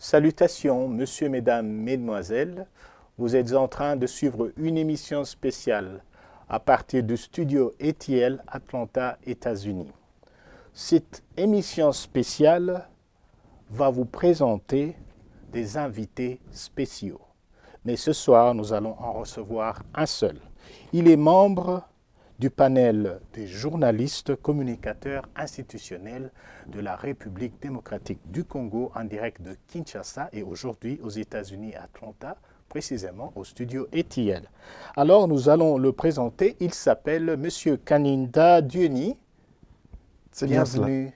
Salutations, messieurs, mesdames, mesdemoiselles. Vous êtes en train de suivre une émission spéciale à partir du studio ETL Atlanta, États-Unis. Cette émission spéciale va vous présenter des invités spéciaux. Mais ce soir, nous allons en recevoir un seul. Il est membre du panel des journalistes communicateurs institutionnels de la République démocratique du Congo en direct de Kinshasa et aujourd'hui aux États-Unis à Atlanta, précisément au studio ETL. Alors nous allons le présenter. Il s'appelle M. Kaninda Dieuny. Bienvenue,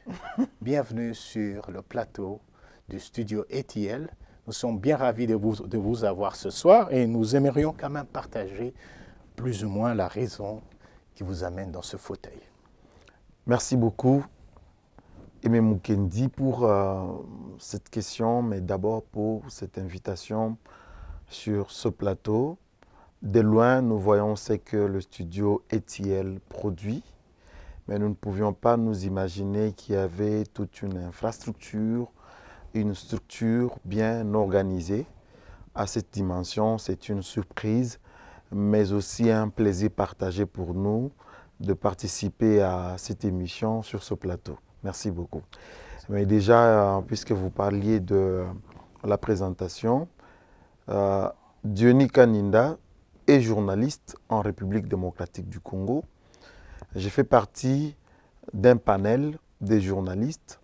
bienvenue sur le plateau du studio ETL. Nous sommes bien ravis de vous avoir ce soir et nous aimerions quand même partager plus ou moins la raison qui vous amène dans ce fauteuil. Merci beaucoup, Aimé Mukendi, pour cette question, mais d'abord pour cette invitation sur ce plateau. De loin, nous voyons ce que le studio ETL produit, mais nous ne pouvions pas nous imaginer qu'il y avait toute une infrastructure, une structure bien organisée. À cette dimension, c'est une surprise, mais aussi un plaisir partagé pour nous de participer à cette émission sur ce plateau. Merci beaucoup. Mais déjà, puisque vous parliez de la présentation, Dieuny Kaninda est journaliste en République démocratique du Congo. J'ai fait partie d'un panel des journalistes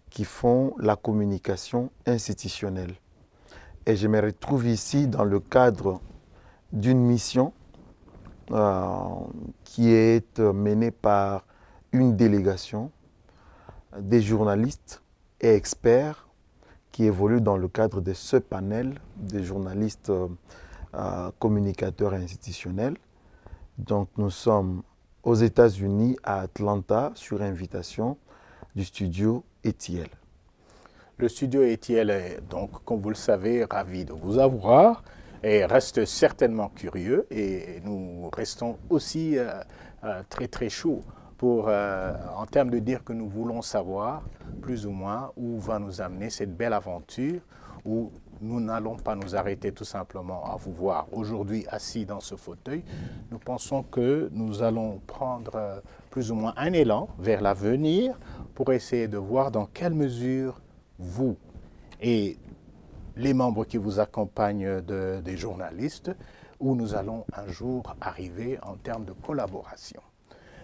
qui font la communication institutionnelle. Et je me retrouve ici dans le cadre d'une mission qui est menée par une délégation des journalistes et experts qui évoluent dans le cadre de ce panel des journalistes communicateurs institutionnels. Donc nous sommes aux États-Unis, à Atlanta, sur invitation du studio ETL. Le studio ETL est donc, comme vous le savez, ravi de vous avoir et reste certainement curieux et nous restons aussi très très chauds pour, en termes de dire que nous voulons savoir plus ou moins où va nous amener cette belle aventure où nous n'allons pas nous arrêter tout simplement à vous voir aujourd'hui assis dans ce fauteuil. Nous pensons que nous allons prendre plus ou moins un élan vers l'avenir pour essayer de voir dans quelle mesure vous et les membres qui vous accompagnent des journalistes, où nous allons un jour arriver en termes de collaboration.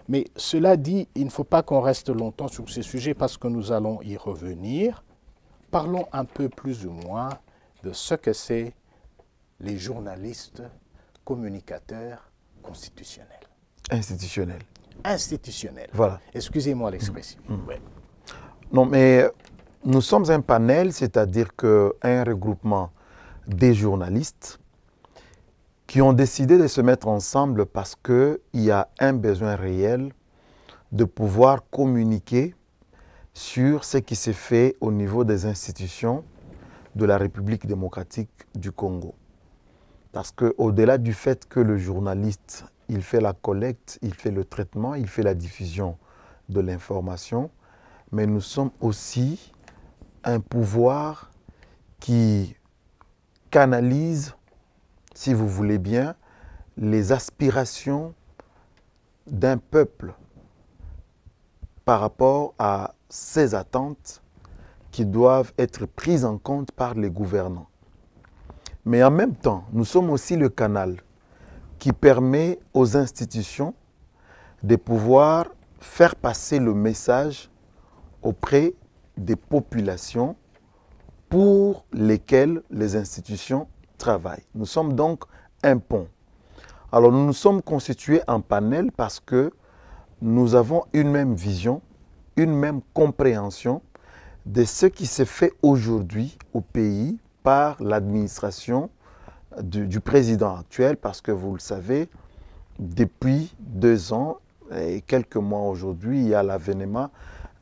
Mais cela dit, il ne faut pas qu'on reste longtemps sur ces sujets parce que nous allons y revenir. Parlons un peu plus ou moins de ce que c'est les journalistes communicateurs constitutionnels. Institutionnels. Institutionnels. Voilà. Excusez-moi l'expression. Ouais. Non, mais nous sommes un panel, c'est-à-dire un regroupement des journalistes qui ont décidé de se mettre ensemble parce qu'il y a un besoin réel de pouvoir communiquer sur ce qui s'est fait au niveau des institutions de la République démocratique du Congo. Parce qu'au-delà du fait que le journaliste, il fait la collecte, il fait le traitement, il fait la diffusion de l'information, mais nous sommes aussi un pouvoir qui canalise, si vous voulez bien, les aspirations d'un peuple par rapport à ses attentes qui doivent être prises en compte par les gouvernants. Mais en même temps, nous sommes aussi le canal qui permet aux institutions de pouvoir faire passer le message auprès des populations pour lesquelles les institutions travaillent. Nous sommes donc un pont. Alors nous nous sommes constitués en panel parce que nous avons une même vision, une même compréhension de ce qui se fait aujourd'hui au pays par l'administration du président actuel, parce que vous le savez, depuis 2 ans et quelques mois aujourd'hui, il y a l'avènement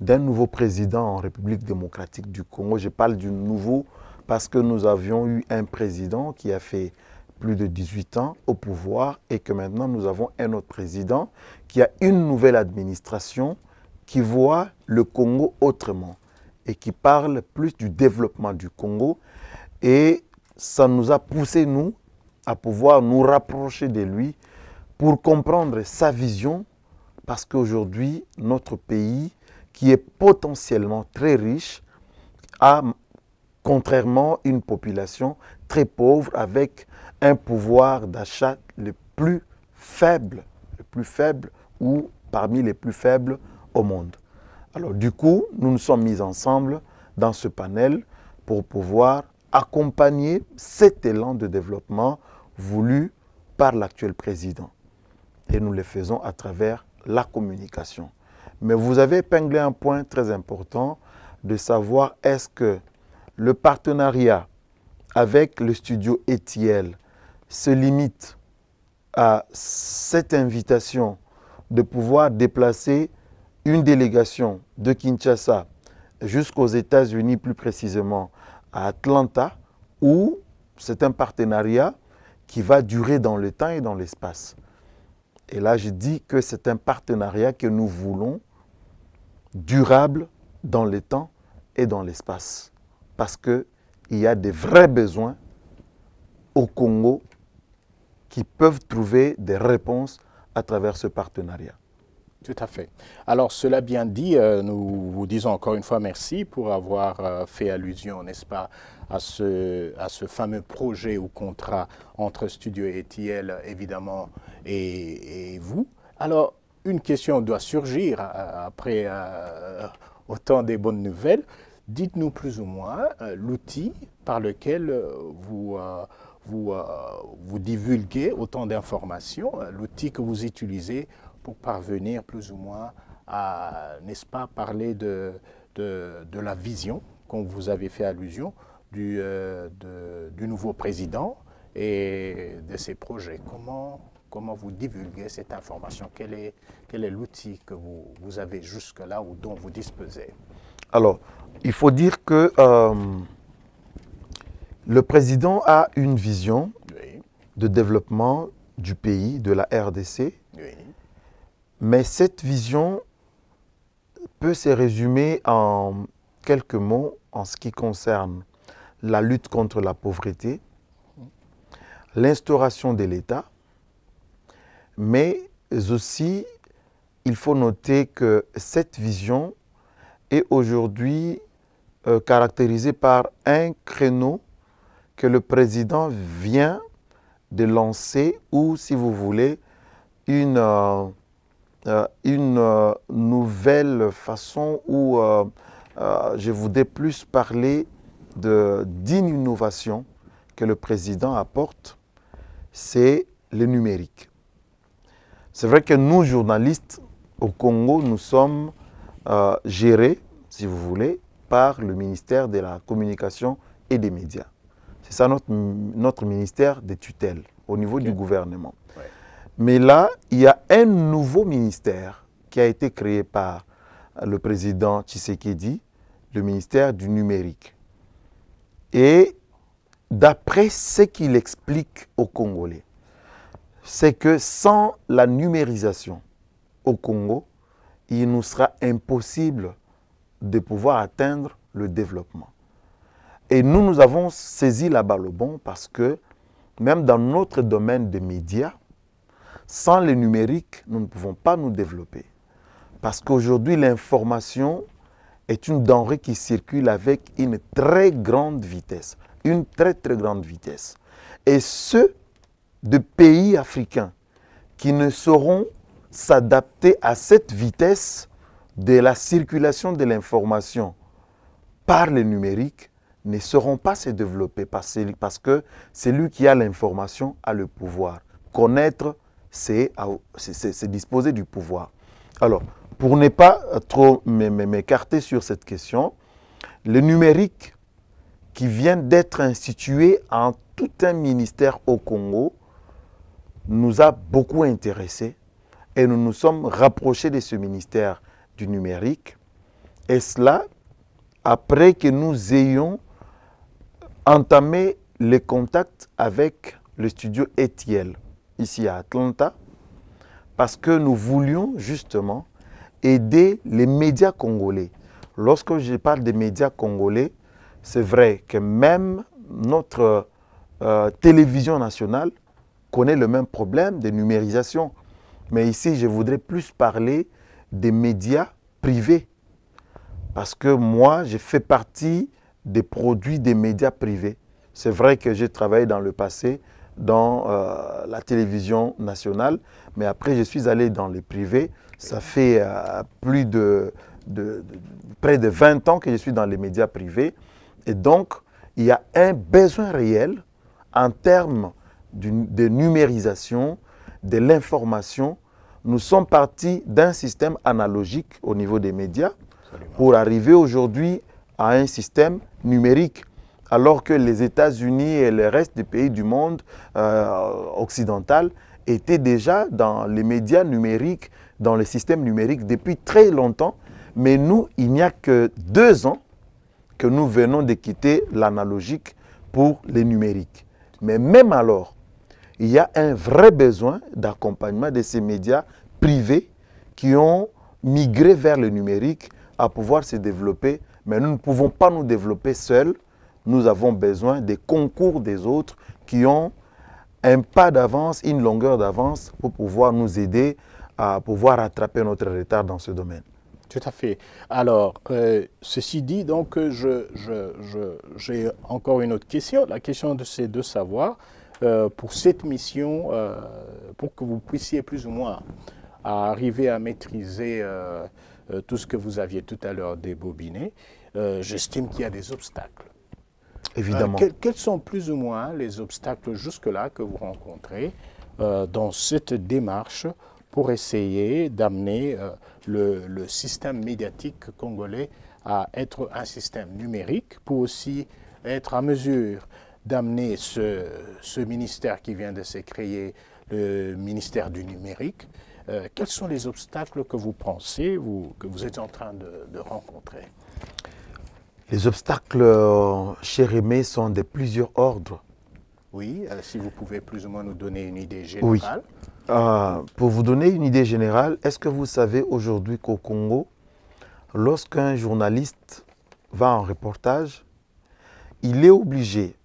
d'un nouveau président en République démocratique du Congo. Je parle du nouveau parce que nous avions eu un président qui a fait plus de 18 ans au pouvoir et que maintenant nous avons un autre président qui a une nouvelle administration qui voit le Congo autrement. et qui parle plus du développement du Congo. Et ça nous a poussé, nous, à pouvoir nous rapprocher de lui pour comprendre sa vision, parce qu'aujourd'hui, notre pays, qui est potentiellement très riche, a, contrairement, une population très pauvre avec un pouvoir d'achat le plus faible ou parmi les plus faibles au monde. Alors du coup, nous nous sommes mis ensemble dans ce panel pour pouvoir accompagner cet élan de développement voulu par l'actuel président. Et nous le faisons à travers la communication. Mais vous avez épinglé un point très important de savoir est-ce que le partenariat avec le studio ETL se limite à cette invitation de pouvoir déplacer une délégation de Kinshasa jusqu'aux États-Unis, plus précisément à Atlanta, ou c'est un partenariat qui va durer dans le temps et dans l'espace. Et là, je dis que c'est un partenariat que nous voulons durable dans le temps et dans l'espace. Parce qu'il y a des vrais besoins au Congo qui peuvent trouver des réponses à travers ce partenariat. Tout à fait. Alors, cela bien dit, nous vous disons encore une fois merci pour avoir fait allusion, n'est-ce pas, à ce fameux projet ou contrat entre Studio ETL, évidemment, et vous. Alors, une question doit surgir après autant des bonnes nouvelles. Dites-nous plus ou moins l'outil par lequel vous divulguez autant d'informations, l'outil que vous utilisez pour parvenir plus ou moins à, n'est-ce pas, parler de la vision, comme vous avez fait allusion, du nouveau président et de ses projets. Comment vous divulguez cette information? Quel est l'outil que vous avez jusque-là ou dont vous disposez? Alors, il faut dire que le président a une vision de développement du pays, de la RDC. Oui. Mais cette vision peut se résumer en quelques mots en ce qui concerne la lutte contre la pauvreté, l'instauration de l'État, mais aussi, il faut noter que cette vision est aujourd'hui caractérisée par un créneau que le président vient de lancer, ou si vous voulez, une nouvelle façon où je voudrais plus parler d'une innovation que le président apporte, c'est le numérique. C'est vrai que nous, journalistes, au Congo, nous sommes gérés, si vous voulez, par le ministère de la Communication et des Médias. C'est ça notre ministère de tutelle au niveau du gouvernement. Ouais. Mais là, il y a un nouveau ministère qui a été créé par le président Tshisekedi, le ministère du numérique. Et d'après ce qu'il explique aux Congolais, c'est que sans la numérisation au Congo, il nous sera impossible de pouvoir atteindre le développement. Et nous avons saisi la balle au bon parce que même dans notre domaine des médias, sans le numérique, nous ne pouvons pas nous développer. Parce qu'aujourd'hui, l'information est une denrée qui circule avec une très grande vitesse. Une très, très grande vitesse. Et ceux de pays africains qui ne sauront s'adapter à cette vitesse de la circulation de l'information par le numérique ne sauront pas se développer parce que celui qui a l'information a le pouvoir. Connaître, c'est disposer du pouvoir. Alors, pour ne pas trop m'écarter sur cette question, le numérique qui vient d'être institué en tout un ministère au Congo nous a beaucoup intéressés et nous nous sommes rapprochés de ce ministère du numérique. Et cela, après que nous ayons entamé les contacts avec le studio ETL, ici à Atlanta, parce que nous voulions justement aider les médias congolais. Lorsque je parle des médias congolais, c'est vrai que même notre télévision nationale connaît le même problème de numérisation. Mais ici, je voudrais plus parler des médias privés. Parce que moi, je fais partie des produits des médias privés. C'est vrai que j'ai travaillé dans le passé dans la télévision nationale, mais après, je suis allé dans les privés. Ça fait près de 20 ans que je suis dans les médias privés. Et donc, il y a un besoin réel en termes de numérisation, de l'information. Nous sommes partis d'un système analogique au niveau des médias pour arriver aujourd'hui à un système numérique, alors que les États-Unis et le reste des pays du monde occidental étaient déjà dans les médias numériques, dans les systèmes numériques depuis très longtemps. Mais nous, il n'y a que 2 ans que nous venons de quitter l'analogique pour les numériques. Mais même alors, il y a un vrai besoin d'accompagnement de ces médias privés qui ont migré vers le numérique à pouvoir se développer. Mais nous ne pouvons pas nous développer seuls. Nous avons besoin des concours des autres qui ont un pas d'avance, une longueur d'avance pour pouvoir nous aider à pouvoir rattraper notre retard dans ce domaine. Tout à fait. Alors, ceci dit, donc, j'ai encore une autre question. La question, c'est de savoir, pour cette mission, pour que vous puissiez plus ou moins arriver à maîtriser tout ce que vous aviez tout à l'heure débobiné, j'estime qu'il y a des obstacles. Évidemment. Quels sont plus ou moins les obstacles jusque-là que vous rencontrez dans cette démarche pour essayer d'amener le système médiatique congolais à être un système numérique, pour aussi être à mesure d'amener ce ministère qui vient de se créer, le ministère du numérique. Quels sont les obstacles que vous pensez, que vous êtes en train de rencontrer? Les obstacles, cher Aimé, sont de plusieurs ordres. Oui, si vous pouvez plus ou moins nous donner une idée générale. Oui. Pour vous donner une idée générale, est-ce que vous savez aujourd'hui qu'au Congo, lorsqu'un journaliste va en reportage, il est obligé,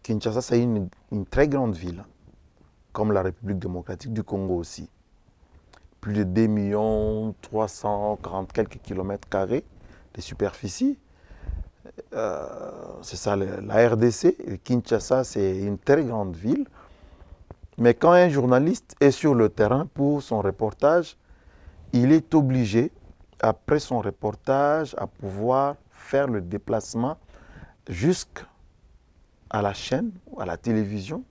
Kinshasa c'est une très grande ville, comme la République démocratique du Congo aussi, plus de 2 340 quelques kilomètres carrés de superficie. C'est ça la RDC, et Kinshasa c'est une très grande ville. Mais quand un journaliste est sur le terrain pour son reportage, il est obligé, après son reportage, à pouvoir faire le déplacement jusqu'à la chaîne ou à la télévision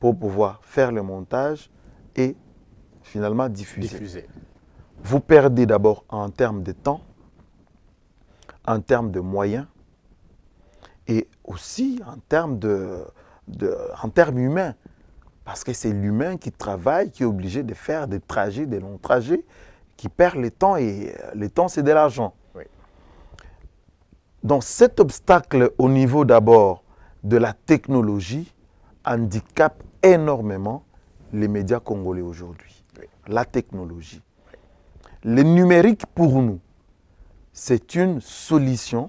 pour pouvoir faire le montage et finalement diffuser. Vous perdez d'abord en termes de temps, en termes de moyens et aussi en termes humains. Parce que c'est l'humain qui travaille, qui est obligé de faire des trajets, des longs trajets, qui perd le temps, et le temps, c'est de l'argent. Oui. Donc cet obstacle au niveau d'abord de la technologie handicape énormément les médias congolais aujourd'hui. Oui. La technologie. Oui. Le numérique, pour nous, c'est une solution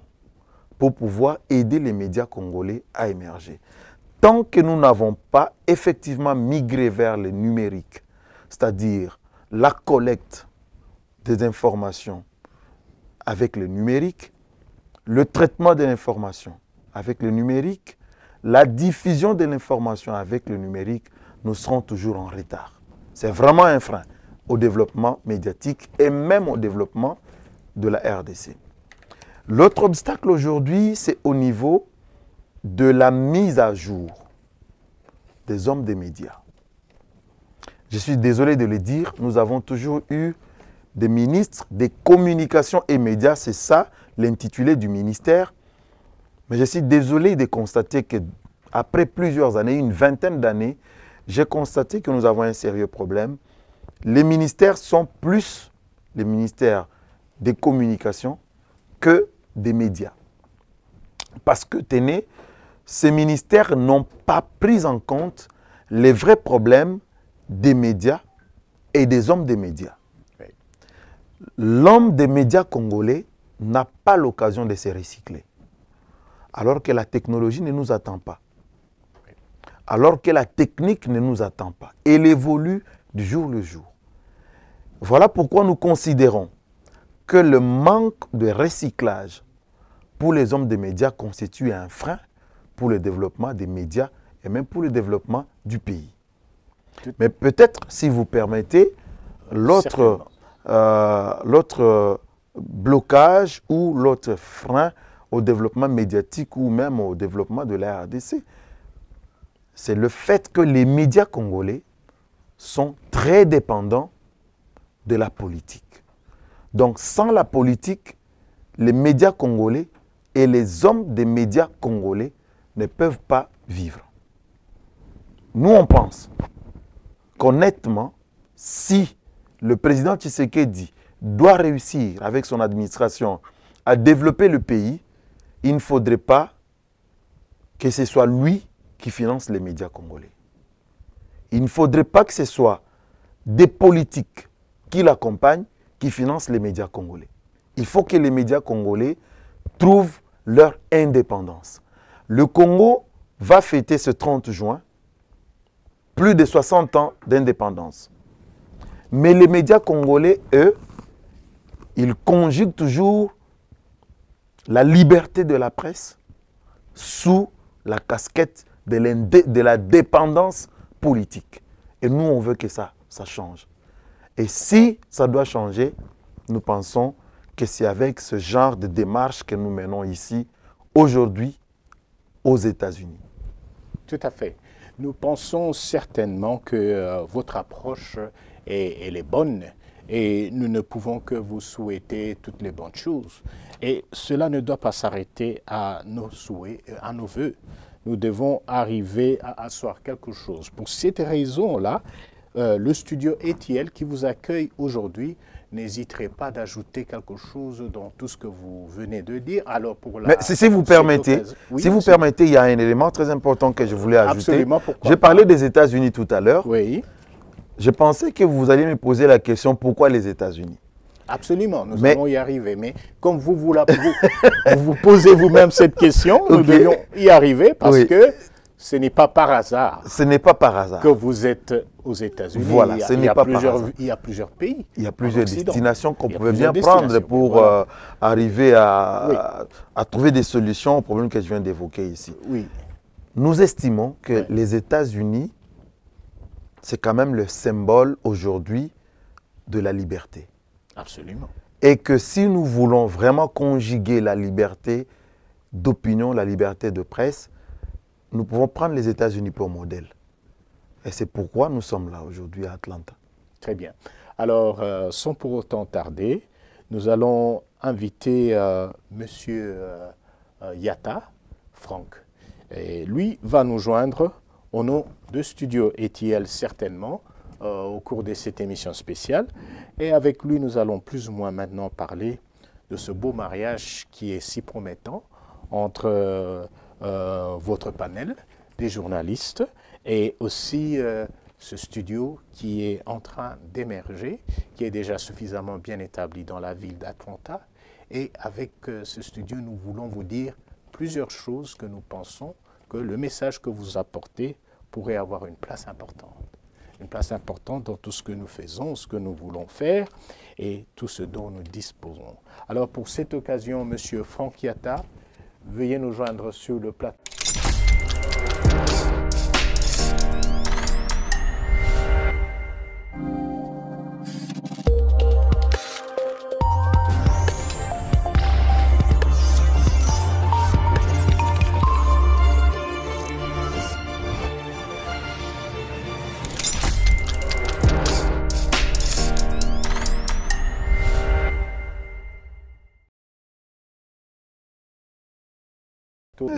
pour pouvoir aider les médias congolais à émerger. Tant que nous n'avons pas effectivement migré vers le numérique, c'est-à-dire la collecte des informations avec le numérique, le traitement de l'information avec le numérique, la diffusion de l'information avec le numérique, nous serons toujours en retard. C'est vraiment un frein au développement médiatique et même au développement de la RDC. L'autre obstacle aujourd'hui, c'est au niveau de la mise à jour des hommes des médias. Je suis désolé de le dire, nous avons toujours eu des ministres des communications et médias, c'est ça l'intitulé du ministère. Mais je suis désolé de constater qu'après plusieurs années, une vingtaine d'années, j'ai constaté que nous avons un sérieux problème. Les ministères sont plus les ministères des communications que des médias. Parce que, tenez, ces ministères n'ont pas pris en compte les vrais problèmes des médias et des hommes des médias. Oui. L'homme des médias congolais n'a pas l'occasion de se recycler. Alors que la technologie ne nous attend pas. Alors que la technique ne nous attend pas. Elle évolue du jour le jour. Voilà pourquoi nous considérons que le manque de recyclage pour les hommes des médias constitue un frein pour le développement des médias et même pour le développement du pays. Mais peut-être, si vous permettez, l'autre blocage ou l'autre frein au développement médiatique ou même au développement de la RDC, c'est le fait que les médias congolais sont très dépendants de la politique. Donc, sans la politique, les médias congolais et les hommes des médias congolais ne peuvent pas vivre. Nous, on pense qu'honnêtement, si le président Tshisekedi doit réussir avec son administration à développer le pays, il ne faudrait pas que ce soit lui qui finance les médias congolais. Il ne faudrait pas que ce soit des politiques qui l'accompagnent qui financent les médias congolais. Il faut que les médias congolais trouvent leur indépendance. Le Congo va fêter ce 30 juin plus de 60 ans d'indépendance. Mais les médias congolais, eux, ils conjuguent toujours la liberté de la presse sous la casquette de la dépendance politique. Et nous, on veut que ça change. Et si ça doit changer, nous pensons que c'est avec ce genre de démarche que nous menons ici, aujourd'hui, aux États-Unis. Tout à fait. Nous pensons certainement que votre approche elle est bonne et nous ne pouvons que vous souhaiter toutes les bonnes choses. Et cela ne doit pas s'arrêter à nos souhaits, à nos voeux. Nous devons arriver à asseoir quelque chose. Pour cette raison-là, le studio ETL qui vous accueille aujourd'hui, n'hésiterez pas d'ajouter quelque chose dans tout ce que vous venez de dire. Alors pour la, mais si vous permettez, oui, si vous permettez, il y a un élément très important que je voulais ajouter. Absolument, pourquoi J'ai parlé des États-Unis tout à l'heure. Oui. Je pensais que vous alliez me poser la question pourquoi les États-Unis. Absolument, nous allons y arriver. Mais comme vous posez vous-même cette question, nous devions y arriver parce que ce n'est pas par hasard. Ce n'est pas par hasard. Que vous êtes aux États-Unis. Voilà, ce n'est pas par hasard. Il y a plusieurs pays. Il y a plusieurs destinations qu'on pouvait bien prendre pour arriver à trouver des solutions aux problèmes que je viens d'évoquer ici. Oui. Nous estimons que les États-Unis, c'est quand même le symbole aujourd'hui de la liberté. Absolument. Et que si nous voulons vraiment conjuguer la liberté d'opinion, la liberté de presse, nous pouvons prendre les États-Unis pour modèle. Et c'est pourquoi nous sommes là aujourd'hui à Atlanta. Très bien. Alors, sans pour autant tarder, nous allons inviter Monsieur Yatta, Franck. Et lui va nous joindre au nom de Studio ETL certainement, au cours de cette émission spéciale. Et avec lui, nous allons plus ou moins maintenant parler de ce beau mariage qui est si promettant entre votre panel des journalistes et aussi ce studio qui est en train d'émerger, qui est déjà suffisamment bien établi dans la ville d'Atlanta. Et avec ce studio, nous voulons vous dire plusieurs choses que nous pensons que le message que vous apportez pourrait avoir une place importante. Une place importante dans tout ce que nous faisons, ce que nous voulons faire et tout ce dont nous disposons. Alors pour cette occasion, Monsieur Franck Yatta, veuillez nous joindre sur le plateau.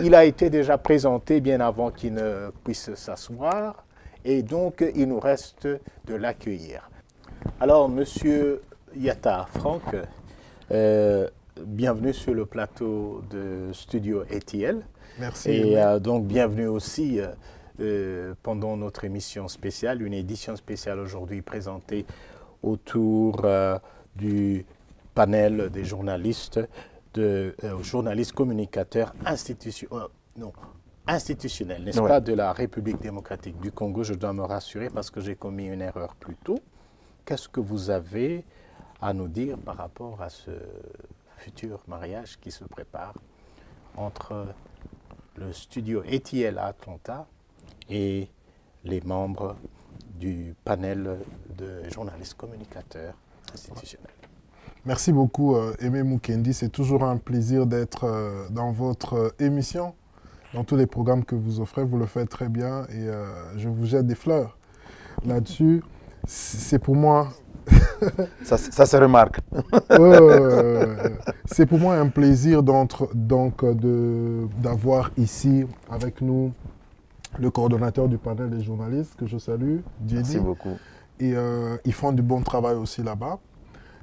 Il a été déjà présenté bien avant qu'il ne puisse s'asseoir et donc il nous reste de l'accueillir. Alors, Monsieur Yatta, Franck, bienvenue sur le plateau de Studio ETL. Merci. Et donc, bienvenue aussi pendant notre émission spéciale, une édition spéciale aujourd'hui présentée autour du panel des journalistes de journalistes communicateurs institutionnels, n'est-ce Ouais. pas, de la République démocratique du Congo. Je dois me rassurer parce que j'ai commis une erreur plus tôt. Qu'est-ce que vous avez à nous dire par rapport à ce futur mariage qui se prépare entre le studio ETL à Atlanta et les membres du panel de journalistes communicateurs institutionnels? Merci beaucoup, Aimé Mukendi. C'est toujours un plaisir d'être dans votre émission. Dans tous les programmes que vous offrez, vous le faites très bien et je vous jette des fleurs là-dessus. C'est pour moi... Ça se remarque. C'est pour moi un plaisir d'avoir ici avec nous le coordonnateur du panel des journalistes, que je salue, Diedi. Merci beaucoup. Et ils font du bon travail aussi là-bas.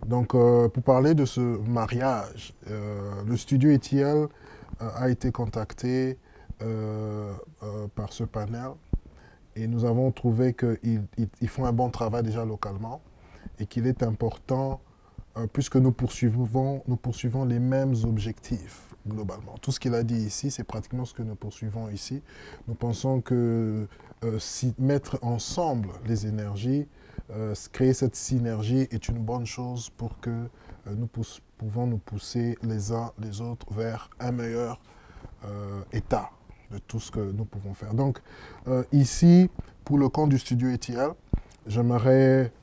Donc, pour parler de ce mariage, le studio ETL a été contacté par ce panel et nous avons trouvé qu'ils font un bon travail déjà localement et qu'il est important, puisque nous poursuivons les mêmes objectifs globalement. Tout ce qu'il a dit ici, c'est pratiquement ce que nous poursuivons ici. Nous pensons que mettre ensemble les énergies, créer cette synergie est une bonne chose pour que nous pouvons nous pousser les uns les autres vers un meilleur état de tout ce que nous pouvons faire. Donc ici, pour le compte du studio ETL, j'aimerais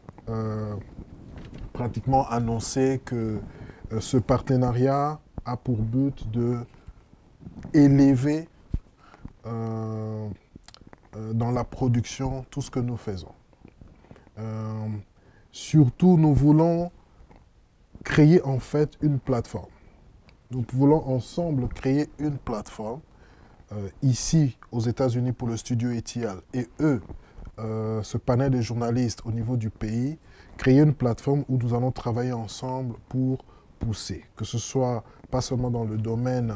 pratiquement annoncer que ce partenariat a pour but de élever dans la production tout ce que nous faisons. Surtout, nous voulons créer en fait une plateforme. Nous voulons ensemble créer une plateforme ici aux États-Unis pour le studio ETL et eux, ce panel de journalistes au niveau du pays, créer une plateforme où nous allons travailler ensemble pour pousser, que ce soit pas seulement dans le domaine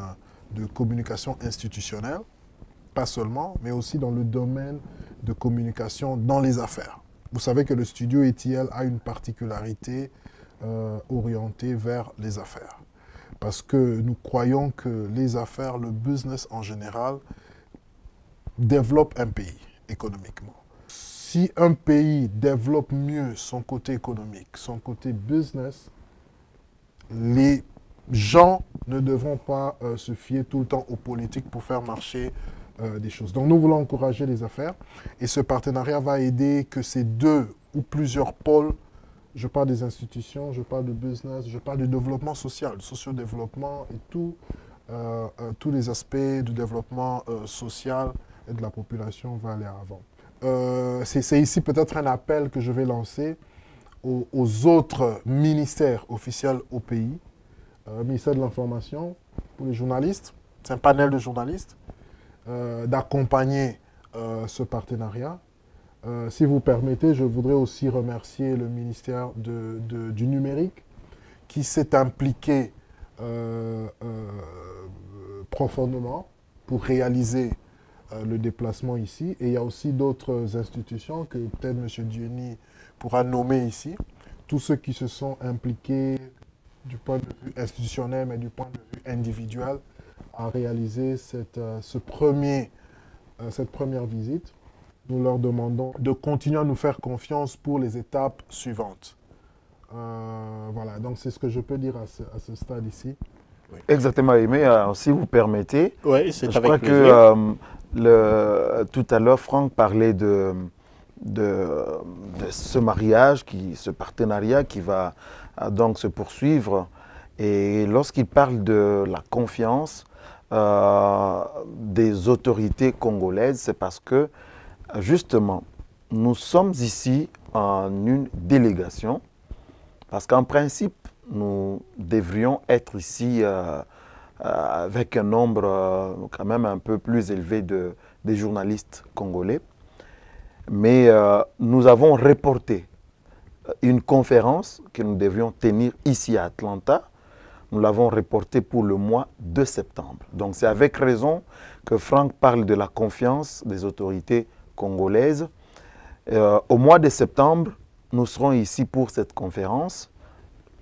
de communication institutionnelle, pas seulement, mais aussi dans le domaine de communication dans les affaires. Vous savez que le studio ETL a une particularité orientée vers les affaires. Parce que nous croyons que les affaires, le business en général, développe un pays économiquement. Si un pays développe mieux son côté économique, son côté business, les gens ne devront pas se fier tout le temps aux politiques pour faire marcher des choses. Donc nous voulons encourager les affaires et ce partenariat va aider que ces deux ou plusieurs pôles, je parle des institutions, je parle de business, je parle du développement social, socio-développement et tous les aspects du développement social et de la population vont aller avant. C'est ici peut-être un appel que je vais lancer aux autres ministères officiels au pays, ministère de l'Information, pour les journalistes, c'est un panel de journalistes, d'accompagner ce partenariat. Si vous permettez, je voudrais aussi remercier le ministère du numérique qui s'est impliqué profondément pour réaliser le déplacement ici. Et il y a aussi d'autres institutions que peut-être M. Diony pourra nommer ici. Tous ceux qui se sont impliqués du point de vue institutionnel, mais du point de vue individuel, à réaliser cette première visite. Nous leur demandons de continuer à nous faire confiance pour les étapes suivantes. Voilà, donc c'est ce que je peux dire à ce stade ici. Oui. Exactement, Aimé. Si vous permettez, oui, c'est je avec crois plaisir. que tout à l'heure, Franck parlait de ce mariage, ce partenariat qui va donc se poursuivre. Et lorsqu'il parle de la confiance des autorités congolaises, c'est parce que justement, nous sommes ici en une délégation, parce qu'en principe, nous devrions être ici avec un nombre quand même un peu plus élevé des journalistes congolais. Mais nous avons reporté une conférence que nous devrions tenir ici à Atlanta. Nous l'avons reportée pour le mois de septembre. Donc c'est avec raison que Franck parle de la confiance des autorités congolaises. Au mois de septembre, nous serons ici pour cette conférence.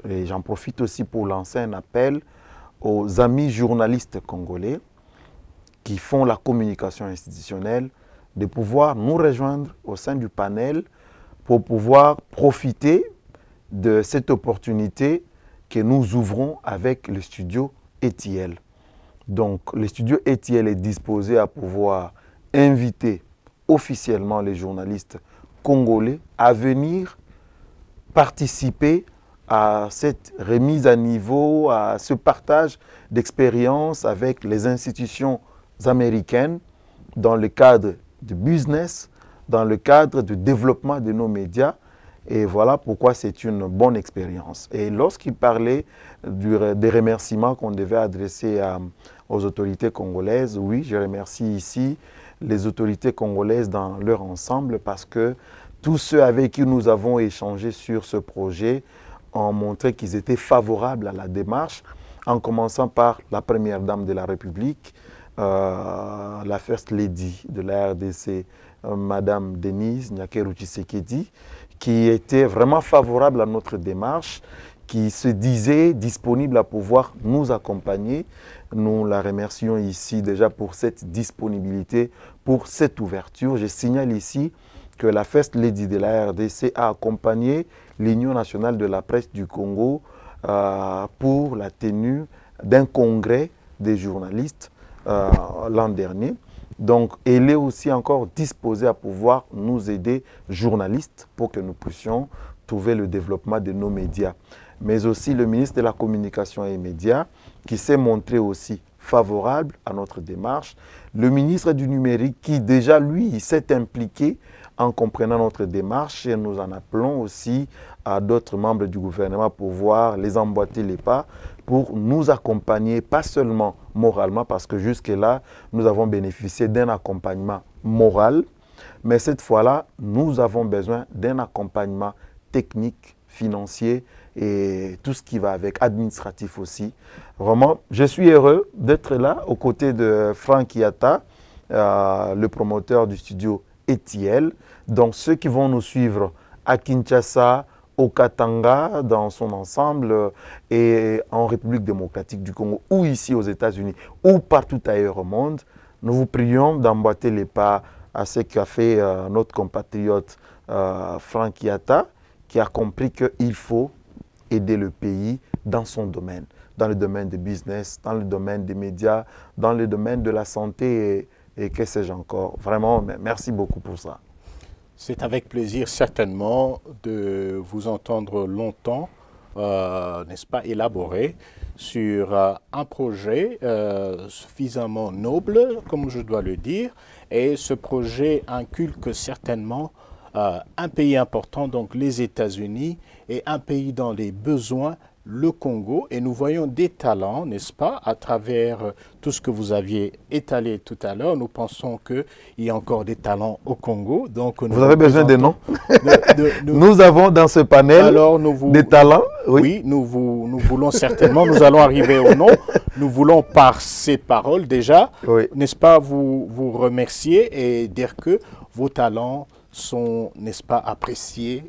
Et j'en profite aussi pour lancer un appel aux amis journalistes congolais qui font la communication institutionnelle de pouvoir nous rejoindre au sein du panel pour pouvoir profiter de cette opportunité que nous ouvrons avec le studio ETL. Donc, le studio ETL est disposé à pouvoir inviter officiellement les journalistes congolais à venir participer à cette remise à niveau, à ce partage d'expériences avec les institutions américaines dans le cadre du business, dans le cadre du développement de nos médias. Et voilà pourquoi c'est une bonne expérience. Et lorsqu'il parlait des remerciements qu'on devait adresser aux autorités congolaises, oui, je remercie ici les autorités congolaises dans leur ensemble parce que tous ceux avec qui nous avons échangé sur ce projet ont montré qu'ils étaient favorables à la démarche, en commençant par la première dame de la République, la First Lady de la RDC, Madame Denise Nyakeru Tshisekedi, qui était vraiment favorable à notre démarche, qui se disait disponible à pouvoir nous accompagner. Nous la remercions ici déjà pour cette disponibilité, pour cette ouverture. Je signale ici que la First Lady de la RDC a accompagné l'Union nationale de la presse du Congo pour la tenue d'un congrès des journalistes l'an dernier. Donc, elle est aussi encore disposée à pouvoir nous aider, journalistes, pour que nous puissions trouver le développement de nos médias. Mais aussi le ministre de la Communication et des Médias, qui s'est montré aussi favorable à notre démarche. Le ministre du Numérique, qui déjà, lui, s'est impliqué en comprenant notre démarche, et nous en appelons aussi à d'autres membres du gouvernement pour voir les emboîter les pas, pour nous accompagner, pas seulement moralement, parce que jusque-là, nous avons bénéficié d'un accompagnement moral, mais cette fois-là, nous avons besoin d'un accompagnement technique, financier et tout ce qui va avec, administratif aussi. Vraiment, je suis heureux d'être là aux côtés de Franck Yatta, le promoteur du studio ETL. Donc, ceux qui vont nous suivre à Kinshasa, au Katanga, dans son ensemble, et en République démocratique du Congo, ou ici aux États-Unis, ou partout ailleurs au monde, nous vous prions d'emboîter les pas à ce qu'a fait notre compatriote Franck Yatta, qui a compris qu'il faut aider le pays dans son domaine, dans le domaine du business, dans le domaine des médias, dans le domaine de la santé et que sais-je encore. Vraiment, merci beaucoup pour ça. C'est avec plaisir certainement de vous entendre longtemps, n'est-ce pas, élaborer sur un projet suffisamment noble, comme je dois le dire, et ce projet inculque certainement un pays important, donc les États-Unis, et un pays dans les besoins, le Congo, et nous voyons des talents, n'est-ce pas, à travers tout ce que vous aviez étalé tout à l'heure. Nous pensons qu'il y a encore des talents au Congo. Donc vous avez besoin de noms nous avons dans ce panel des talents. Oui, oui nous voulons certainement, nous allons arriver au nom. Nous voulons par ces paroles déjà, oui, n'est-ce pas, vous remercier et dire que vos talents sont, n'est-ce pas, appréciés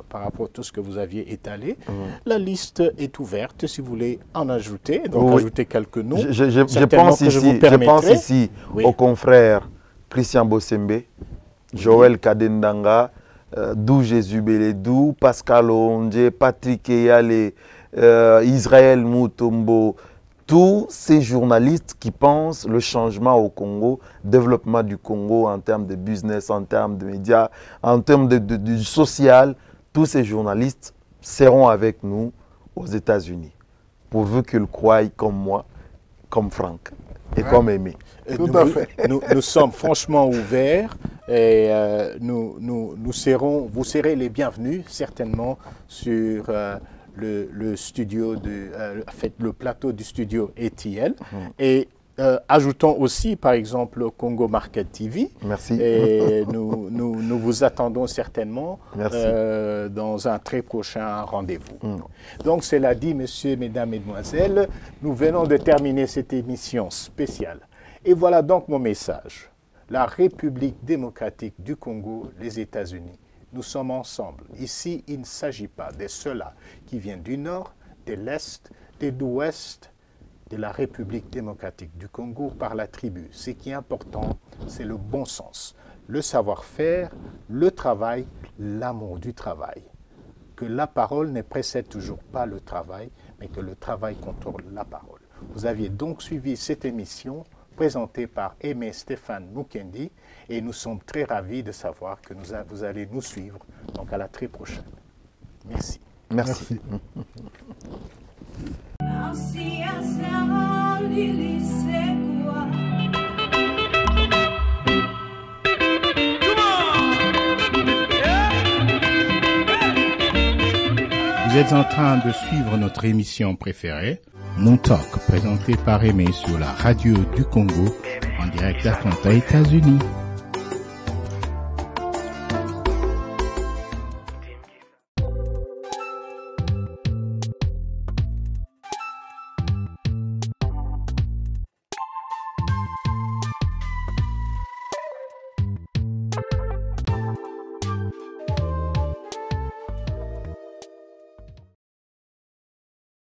par rapport à tout ce que vous aviez étalé. La liste est ouverte si vous voulez en ajouter, donc oui, ajouter quelques noms. Je pense ici oui, aux confrères Christian Bossembe, Joël Kadendanga, Dou Jésus Beledou, Pascal Onge, Patrick Eyale, Israël Moutombo, tous ces journalistes qui pensent le changement au Congo, développement du Congo en termes de business, en termes de médias, en termes de social, tous ces journalistes seront avec nous aux États-Unis, pourvu qu'ils croient comme moi, comme Franck et comme Aimé. Tout à fait. Nous sommes franchement ouverts et vous serez les bienvenus certainement sur le studio, le plateau du studio ETL. Et ajoutons aussi, par exemple, Congo Market TV. Merci. Et nous vous attendons certainement dans un très prochain rendez-vous. Donc, cela dit, messieurs, mesdames, mesdemoiselles, nous venons de terminer cette émission spéciale. Et voilà donc mon message. La République démocratique du Congo, les États-Unis. Nous sommes ensemble. Ici, il ne s'agit pas de ceux-là qui viennent du nord, de l'est, de l'ouest, de la République démocratique du Congo par la tribu. Ce qui est important, c'est le bon sens, le savoir-faire, le travail, l'amour du travail. Que la parole ne précède toujours pas le travail, mais que le travail contrôle la parole. Vous aviez donc suivi cette émission présentée par Aimé Stéphane Mukendi et nous sommes très ravis de savoir que vous allez nous suivre. Donc à la très prochaine. Merci. Merci. Vous êtes en train de suivre notre émission préférée, Moon Talk, présentée par Aimé sur la radio du Congo, en direct d'Atlanta, États-Unis.